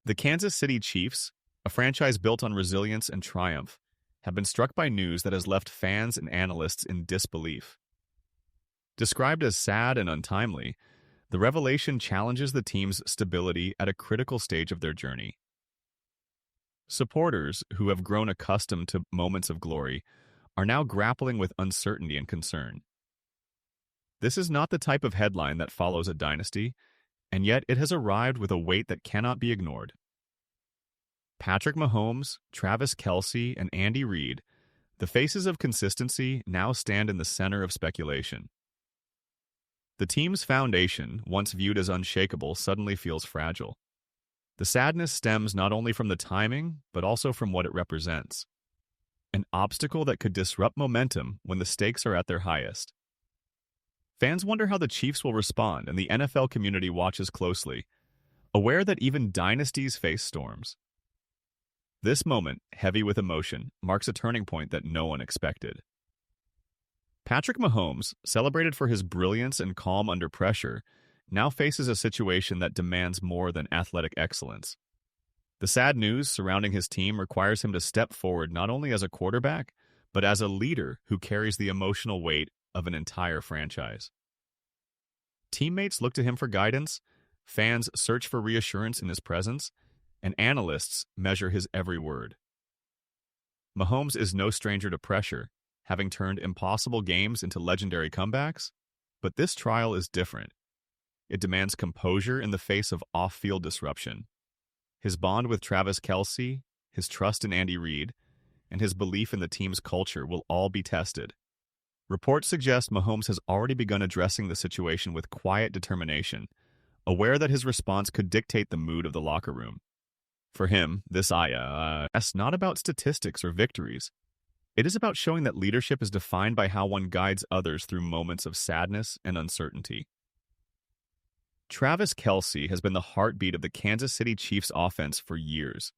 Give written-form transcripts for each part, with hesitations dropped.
The Kansas City Chiefs, a franchise built on resilience and triumph, have been struck by news that has left fans and analysts in disbelief. Described as sad and untimely, the revelation challenges the team's stability at a critical stage of their journey. Supporters, who have grown accustomed to moments of glory, are now grappling with uncertainty and concern. This is not the type of headline that follows a dynasty, and yet it has arrived with a weight that cannot be ignored. Patrick Mahomes, Travis Kelce, and Andy Reid, the faces of consistency, now stand in the center of speculation. The team's foundation, once viewed as unshakable, suddenly feels fragile. The sadness stems not only from the timing, but also from what it represents. An obstacle that could disrupt momentum when the stakes are at their highest. Fans wonder how the Chiefs will respond, and the NFL community watches closely, aware that even dynasties face storms. This moment, heavy with emotion, marks a turning point that no one expected. Patrick Mahomes, celebrated for his brilliance and calm under pressure, now faces a situation that demands more than athletic excellence. The sad news surrounding his team requires him to step forward not only as a quarterback, but as a leader who carries the emotional weight of an entire franchise. Teammates look to him for guidance, fans search for reassurance in his presence, and analysts measure his every word. Mahomes is no stranger to pressure, having turned impossible games into legendary comebacks, but this trial is different. It demands composure in the face of off-field disruption. His bond with Travis Kelce, his trust in Andy Reid, and his belief in the team's culture will all be tested. Reports suggest Mahomes has already begun addressing the situation with quiet determination, aware that his response could dictate the mood of the locker room. For him, this is not about statistics or victories. It is about showing that leadership is defined by how one guides others through moments of sadness and uncertainty. Travis Kelce has been the heartbeat of the Kansas City Chiefs offense for years,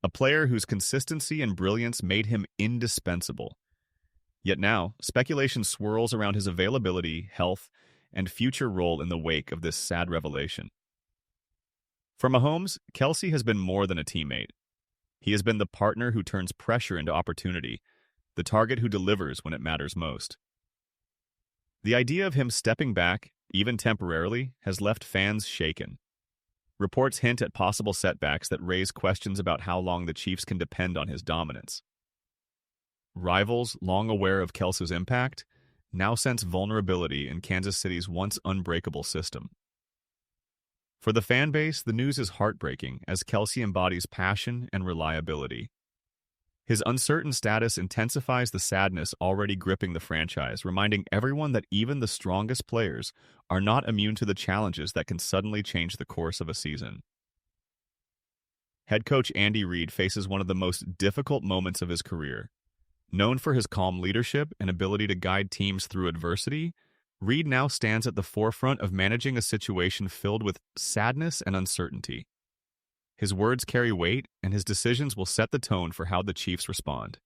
a player whose consistency and brilliance made him indispensable. Yet now, speculation swirls around his availability, health, and future role in the wake of this sad revelation. For Mahomes, Kelce has been more than a teammate. He has been the partner who turns pressure into opportunity, the target who delivers when it matters most. The idea of him stepping back, even temporarily, has left fans shaken. Reports hint at possible setbacks that raise questions about how long the Chiefs can depend on his dominance. Rivals, long aware of Kelce's impact, now sense vulnerability in Kansas City's once unbreakable system. For the fan base, the news is heartbreaking as Kelce embodies passion and reliability. His uncertain status intensifies the sadness already gripping the franchise, reminding everyone that even the strongest players are not immune to the challenges that can suddenly change the course of a season. Head coach Andy Reid faces one of the most difficult moments of his career. Known for his calm leadership and ability to guide teams through adversity, Reid now stands at the forefront of managing a situation filled with sadness and uncertainty. His words carry weight, and his decisions will set the tone for how the Chiefs respond.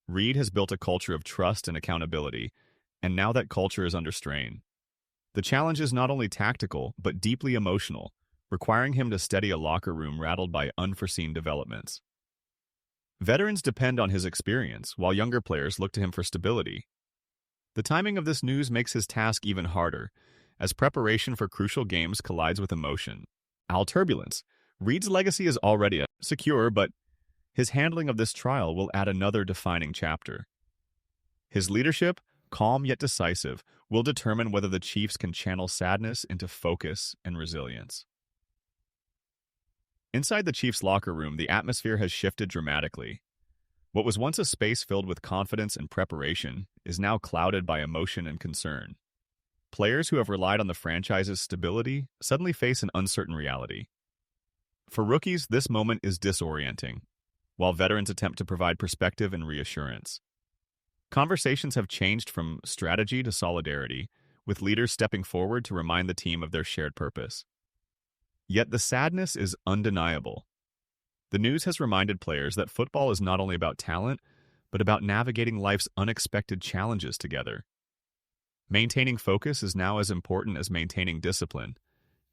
Reid has built a culture of trust and accountability, and now that culture is under strain. The challenge is not only tactical, but deeply emotional, requiring him to steady a locker room rattled by unforeseen developments. Veterans depend on his experience, while younger players look to him for stability. The timing of this news makes his task even harder, as preparation for crucial games collides with emotion. Turbulence. Reid's legacy is already secure, but his handling of this trial will add another defining chapter. His leadership, calm yet decisive, will determine whether the Chiefs can channel sadness into focus and resilience. Inside the Chiefs' locker room, the atmosphere has shifted dramatically. What was once a space filled with confidence and preparation is now clouded by emotion and concern. Players who have relied on the franchise's stability suddenly face an uncertain reality. For rookies, this moment is disorienting, while veterans attempt to provide perspective and reassurance. Conversations have changed from strategy to solidarity, with leaders stepping forward to remind the team of their shared purpose. Yet the sadness is undeniable. The news has reminded players that football is not only about talent, but about navigating life's unexpected challenges together. Maintaining focus is now as important as maintaining discipline,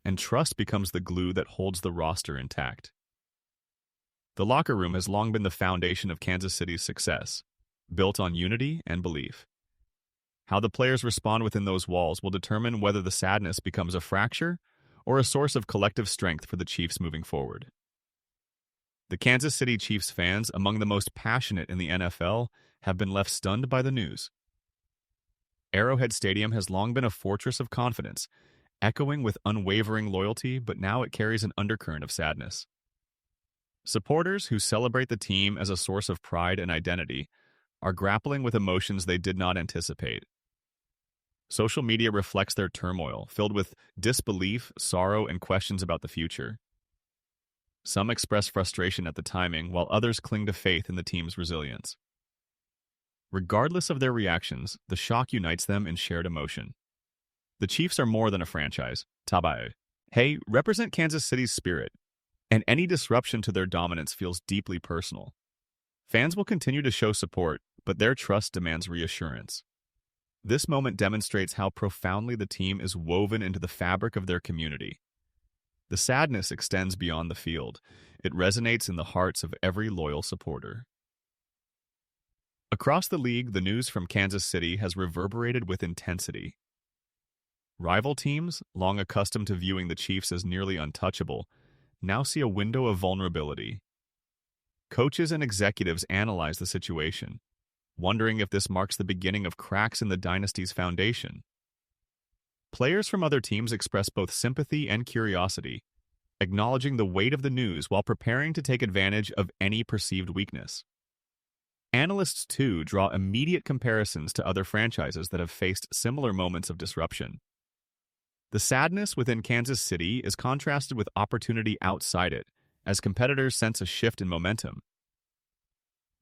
and trust becomes the glue that holds the roster intact. The locker room has long been the foundation of Kansas City's success, built on unity and belief. How the players respond within those walls will determine whether the sadness becomes a fracture or a source of collective strength for the Chiefs moving forward. The Kansas City Chiefs fans, among the most passionate in the NFL, have been left stunned by the news. Arrowhead Stadium has long been a fortress of confidence, echoing with unwavering loyalty, but now it carries an undercurrent of sadness. Supporters who celebrate the team as a source of pride and identity are grappling with emotions they did not anticipate. Social media reflects their turmoil, filled with disbelief, sorrow, and questions about the future. Some express frustration at the timing, while others cling to faith in the team's resilience. Regardless of their reactions, the shock unites them in shared emotion. The Chiefs are more than a franchise. Tabae. Hey, represent Kansas City's spirit, and any disruption to their dominance feels deeply personal. Fans will continue to show support, but their trust demands reassurance. This moment demonstrates how profoundly the team is woven into the fabric of their community. The sadness extends beyond the field. It resonates in the hearts of every loyal supporter. Across the league, the news from Kansas City has reverberated with intensity. Rival teams, long accustomed to viewing the Chiefs as nearly untouchable, now see a window of vulnerability. Coaches and executives analyze the situation, wondering if this marks the beginning of cracks in the dynasty's foundation. Players from other teams express both sympathy and curiosity, acknowledging the weight of the news while preparing to take advantage of any perceived weakness. Analysts, too, draw immediate comparisons to other franchises that have faced similar moments of disruption. The sadness within Kansas City is contrasted with opportunity outside it, as competitors sense a shift in momentum.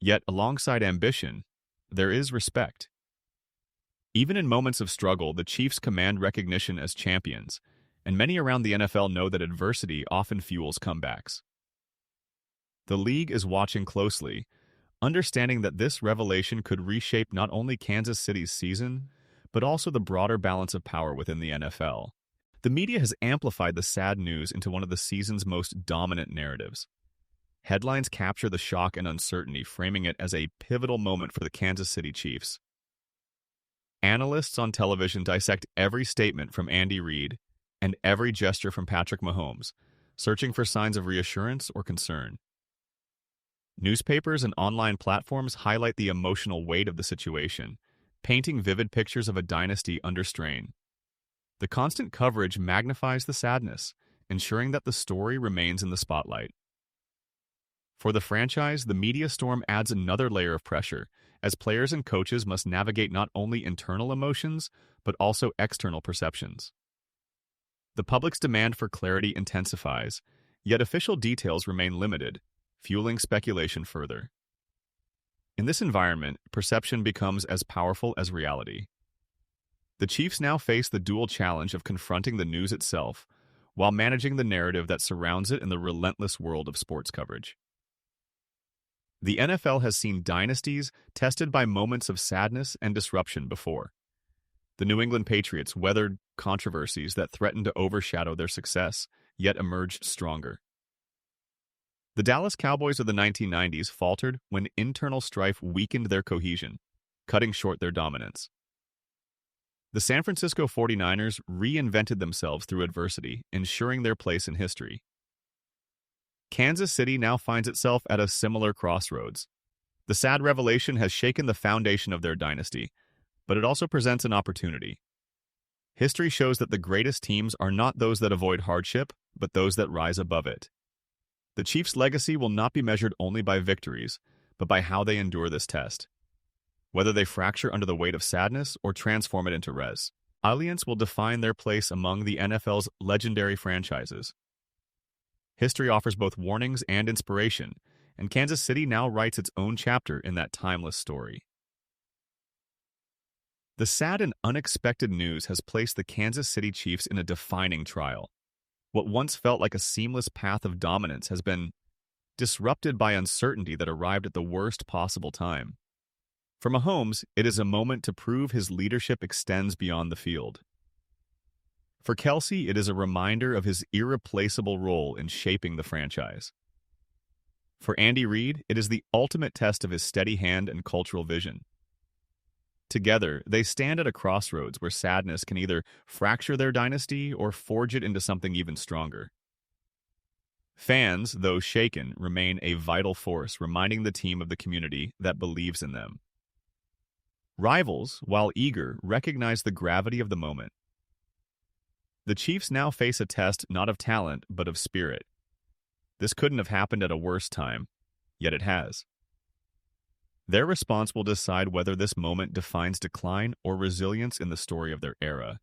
Yet, alongside ambition, there is respect. Even in moments of struggle, the Chiefs command recognition as champions, and many around the NFL know that adversity often fuels comebacks. The league is watching closely, understanding that this revelation could reshape not only Kansas City's season, but also the broader balance of power within the NFL. The media has amplified the sad news into one of the season's most dominant narratives. Headlines capture the shock and uncertainty, framing it as a pivotal moment for the Kansas City Chiefs. Analysts on television dissect every statement from Andy Reid and every gesture from Patrick Mahomes, searching for signs of reassurance or concern. Newspapers and online platforms highlight the emotional weight of the situation, painting vivid pictures of a dynasty under strain. The constant coverage magnifies the sadness, ensuring that the story remains in the spotlight. For the franchise, the media storm adds another layer of pressure, as players and coaches must navigate not only internal emotions, but also external perceptions. The public's demand for clarity intensifies, yet official details remain limited, fueling speculation further. In this environment, perception becomes as powerful as reality. The Chiefs now face the dual challenge of confronting the news itself, while managing the narrative that surrounds it in the relentless world of sports coverage. The NFL has seen dynasties tested by moments of sadness and disruption before. The New England Patriots weathered controversies that threatened to overshadow their success, yet emerged stronger. The Dallas Cowboys of the 1990s faltered when internal strife weakened their cohesion, cutting short their dominance. The San Francisco 49ers reinvented themselves through adversity, ensuring their place in history. Kansas City now finds itself at a similar crossroads. The sad revelation has shaken the foundation of their dynasty, but it also presents an opportunity. History shows that the greatest teams are not those that avoid hardship, but those that rise above it. The Chiefs' legacy will not be measured only by victories, but by how they endure this test. Whether they fracture under the weight of sadness or transform it into resilience will define their place among the NFL's legendary franchises. History offers both warnings and inspiration, and Kansas City now writes its own chapter in that timeless story. The sad and unexpected news has placed the Kansas City Chiefs in a defining trial. What once felt like a seamless path of dominance has been disrupted by uncertainty that arrived at the worst possible time. For Mahomes, it is a moment to prove his leadership extends beyond the field. For Kelsey, it is a reminder of his irreplaceable role in shaping the franchise. For Andy Reid, it is the ultimate test of his steady hand and cultural vision. Together, they stand at a crossroads where sadness can either fracture their dynasty or forge it into something even stronger. Fans, though shaken, remain a vital force, reminding the team of the community that believes in them. Rivals, while eager, recognize the gravity of the moment. The Chiefs now face a test not of talent, but of spirit. This couldn't have happened at a worse time, yet it has. Their response will decide whether this moment defines decline or resilience in the story of their era.